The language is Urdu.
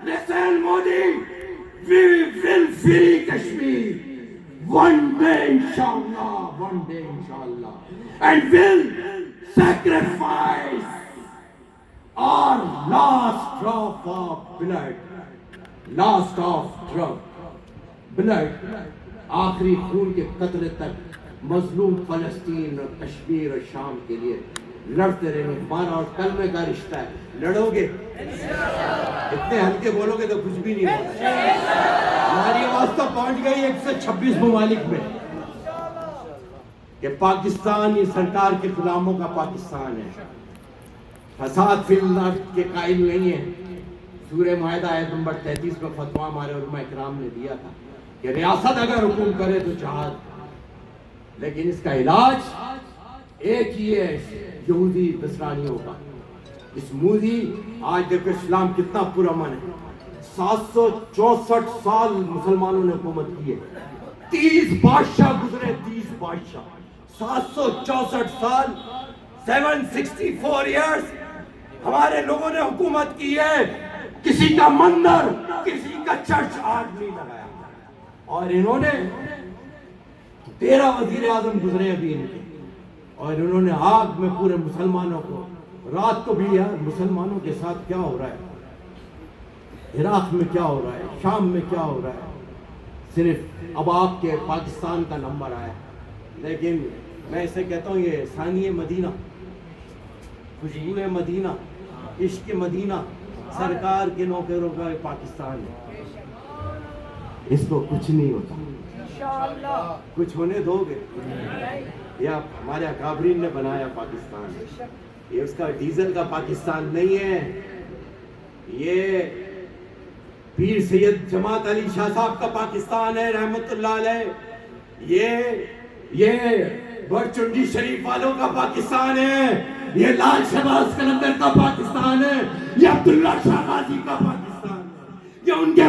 Listen, Modi, we will free Kashmir. One day, inshallah, and will sacrifice our last drop of blood, آخری خون کے قطرے تک مظلوم فلسطین اور کشمیر اور شام کے لیے لڑتے رہیں گے. ہمارا اور کلمے کا رشتہ ہے. لڑو گے؟ اتنے ہلکے بولو گے تو کچھ بھی نہیں ہوگا. ہماری آواز تو پہنچ گئی 126 ممالک میں کہ پاکستان یہ سرکار کے غلاموں کا پاکستان ہے. فساد فی الارض کے قائل نہیں ہے. سورہ معاہدہ آیت نمبر 33 میں فتویٰ ہمارے علماء اکرام نے دیا تھا کہ ریاست اگر حکم کرے تو جہاد, لیکن اس کا علاج ایک ہی ہے, یہودی نصرانیوں کا. اس مودی آج دیکھو اسلام کتنا پرامن ہے. 764 سال مسلمانوں نے حکومت کی ہے. 30 بادشاہ گزرے, 30 بادشاہ, 764 سال, 764 ایئرز ہمارے لوگوں نے حکومت کی ہے. کسی کا مندر, کسی کا چرچ آج نہیں لگایا. اور انہوں نے 13 وزیر اعظم گزرے ابھی ان کے, اور انہوں نے آگ میں پورے مسلمانوں کو رات کو بھی. یار مسلمانوں کے ساتھ کیا ہو رہا ہے, عراق میں کیا ہو رہا ہے, شام میں کیا ہو رہا ہے. صرف اب آپ کے پاکستان کا نمبر آیا, لیکن میں اسے کہتا ہوں یہ ثانی مدینہ, خوشبو مدینہ, عشق مدینہ, سرکار کے نوکروں کا پاکستان ہے. اس کو کچھ نہیں ہوتا. کچھ ہونے دو گے؟ یہ ہمارے اکابرین نے بنایا پاکستان, یہ اس کا ڈیزل کا پاکستان نہیں ہے. یہ پیر سید جماعت علی شاہ صاحب کا پاکستان ہے رحمت اللہ علیہ. یہ برچنڈی شریف والوں کا پاکستان ہے. یہ لال شہباز قلندر کا پاکستان ہے. یہ عبداللہ شاہ غازی کا پاکستان ہے. یہ ان کے